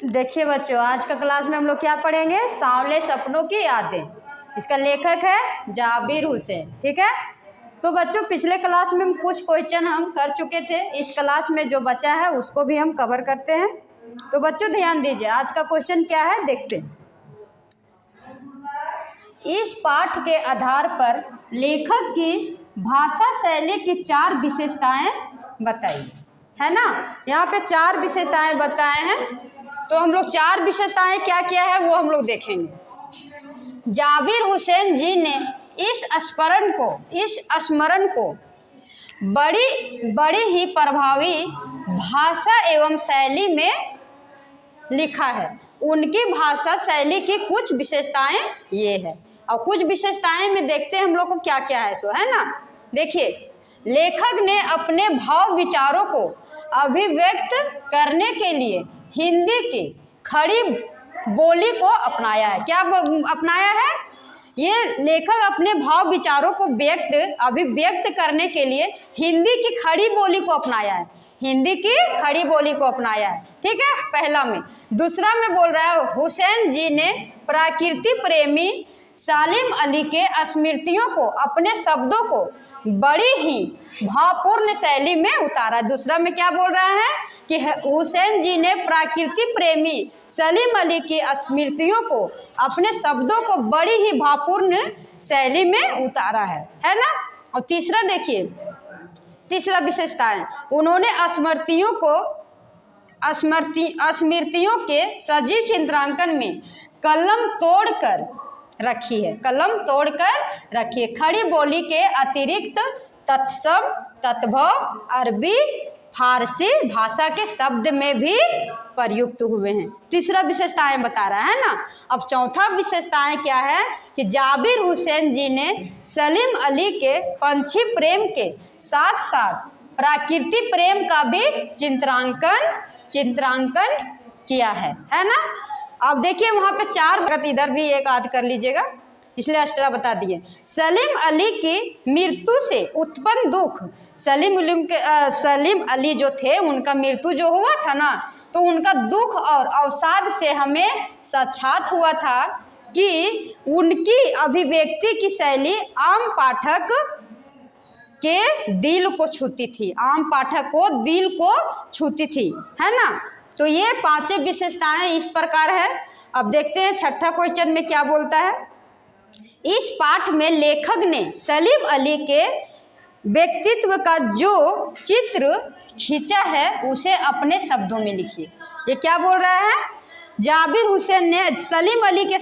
देखिए बच्चों, आज का क्लास में हम लोग क्या पढ़ेंगे? सांवले सपनों की यादें। इसका लेखक है जाबिर हुसैन। ठीक है, तो बच्चों पिछले क्लास में हम कुछ क्वेश्चन हम कर चुके थे। इस क्लास में जो बचा है उसको भी हम कवर करते हैं। तो बच्चों ध्यान दीजिए, आज का क्वेश्चन क्या है देखते हैं। इस पाठ के आधार पर लेखक की भाषा शैली की 4 विशेषताएं बताइए। है ना, यहाँ पे 4 विशेषताएं बताए हैं। तो हम लोग 4 विशेषताएं क्या क्या है वो हम लोग देखेंगे। जाबिर हुसैन जी ने इस स्मरण को बड़ी ही प्रभावी भाषा एवं शैली में लिखा है। उनकी भाषा शैली की कुछ विशेषताएं ये है, और कुछ विशेषताएं में देखते हैं हम लोग को क्या क्या है। तो है ना, देखिए, लेखक ने अपने भाव विचारों को अभिव्यक्त करने के लिए हिंदी की खड़ी बोली को अपनाया है। क्या अपनाया है? ये लेखक अपने भाव विचारों को अभिव्यक्त करने के लिए हिंदी की खड़ी बोली को अपनाया है। हिंदी की खड़ी बोली को अपनाया है। ठीक है, पहला में। दूसरा में बोल रहा है, हुसैन जी ने प्रकृति प्रेमी सलीम अली के स्मृतियों को अपने शब्दों को बड़ी ही भावपूर्ण शैली में उतारा। दूसरा में क्या बोल रहा है कि हुसैन जी ने प्रकृति प्रेमी सलीम अली की स्मृतियों को अपने शब्दों को बड़ी ही भावपूर्ण शैली में उतारा है ना। और तीसरा देखिए, तीसरा विशेषता है, उन्होंने स्मृतियों के सजीव चित्रांकन में कलम तोड़कर रखी है। कलम तोड़कर रखी है। खड़ी बोली के अतिरिक्त तत्सम, तत्भव, अरबी, फारसी भाषा के शब्द में भी प्रयुक्त हुए हैं। तीसरा विशेषताएं बता रहा है ना। अब चौथा विशेषताएं क्या है कि जाबिर हुसैन जी ने सलीम अली के पंछी प्रेम के साथ साथ प्रकृति प्रेम का भी चित्रांकन किया है ना। अब देखिए वहां पे 4 भगत, इधर भी एक आध कर लीजिएगा, इसलिए एक्स्ट्रा बता दिए। सलीम अली की मृत्यु से उत्पन्न दुख। सलीम अली जो थे, उनका मृत्यु जो हुआ था ना, तो उनका दुख और अवसाद से हमें साक्षात हुआ था कि उनकी अभिव्यक्ति की शैली आम पाठक के दिल को छूती थी। आम पाठक को दिल को छूती थी, है ना। तो ये 5 विशेषताएं इस प्रकार है। अब देखते हैं छठा क्वेश्चन में क्या बोलता है। इस पाठ में लेखक ने सलीम अली के व्यक्तित्व का जो चित्र खींचा है उसे अपने शब्दों में लिखिए। ये क्या बोल रहा है? जाबिर हुसैन ने सलीम अली के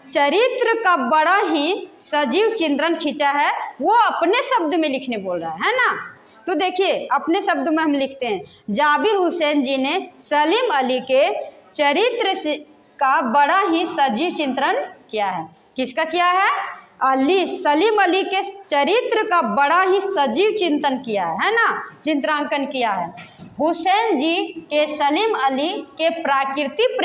चरित्र का बड़ा ही सजीव चित्रण खींचा है, वो अपने शब्द में लिखने बोल रहा है ना। तो देखिए अपने शब्दों में हम लिखते हैं, जाबिर हुसैन जी ने सलीम अली के चरित्र का बड़ा ही सजीव चित्रण किया है। किसका किया है? सलीम अली के चरित्र का बड़ा ही सजीव चिंतन किया है ना, चित्रांकन किया है। हुसैन जी के सलीम अली के प्रकृति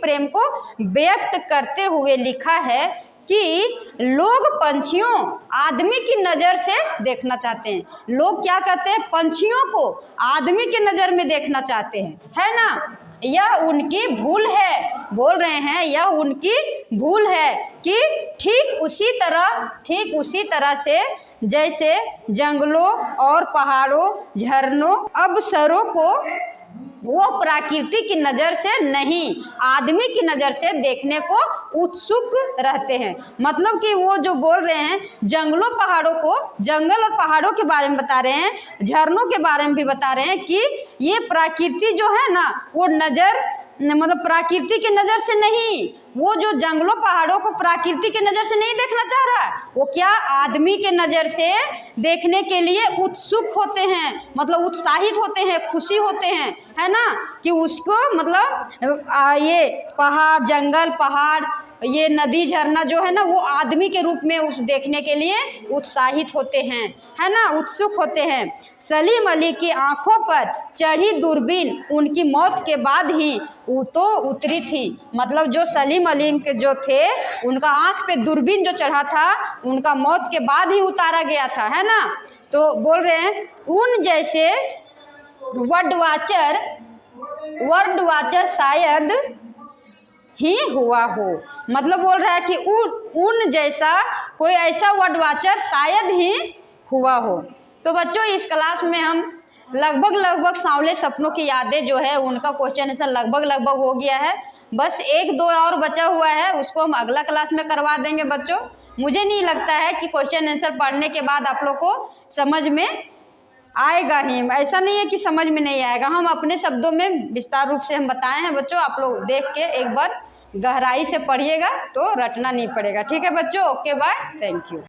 प्रेम को व्यक्त करते हुए लिखा है कि लोग पंछियों आदमी की नज़र से देखना चाहते हैं। लोग क्या कहते हैं? पंछियों को आदमी की नज़र में देखना चाहते हैं, है ना। यह उनकी भूल है, बोल रहे हैं यह उनकी भूल है कि ठीक उसी तरह से जैसे जंगलों और पहाड़ों, झरनों, अवसरों को वो प्रकृति की नज़र से नहीं, आदमी की नज़र से देखने को उत्सुक रहते हैं। मतलब कि वो जो बोल रहे हैं जंगल और पहाड़ों के बारे में बता रहे हैं, झरनों के बारे में भी बता रहे हैं कि ये प्रकृति जो है ना, वो मतलब प्रकृति की नज़र से नहीं, वो जो जंगलों पहाड़ों को प्रकृति की नज़र से नहीं देखना चाह रहा है, वो क्या आदमी के नज़र से देखने के लिए उत्सुक होते हैं, मतलब उत्साहित होते हैं, खुशी होते हैं, है ना। कि उसको मतलब ये पहाड़, जंगल, पहाड़, ये नदी, झरना जो है ना, वो आदमी के रूप में उस देखने के लिए उत्साहित होते हैं, है ना, उत्सुक होते हैं। सलीम अली की आंखों पर चढ़ी दूरबीन उनकी मौत के बाद ही तो उतरी थी। मतलब जो सलीम अली के जो थे, उनका आंख पे दूरबीन जो चढ़ा था, उनका मौत के बाद ही उतारा गया था, है ना। तो बोल रहे हैं उन जैसे वर्ड वाचर वर्ड वाचर शायद ही हुआ हो, मतलब बोल रहा है कि उन जैसा कोई ऐसा वर्ड वाचर शायद ही हुआ हो। तो बच्चों इस क्लास में हम लगभग सांवले सपनों की यादें जो है उनका क्वेश्चन आंसर लगभग हो गया है। बस एक दो और बचा हुआ है, उसको हम अगला क्लास में करवा देंगे बच्चों। मुझे नहीं लगता है कि क्वेश्चन आंसर पढ़ने के बाद आप लोग को समझ में आएगा ही, ऐसा नहीं है कि समझ में नहीं आएगा। हम अपने शब्दों में विस्तार रूप से हम बताए हैं बच्चों, आप लोग देख के एक बार गहराई से पढ़िएगा तो रटना नहीं पड़ेगा। ठीक है बच्चों, ओके बाय, थैंक यू।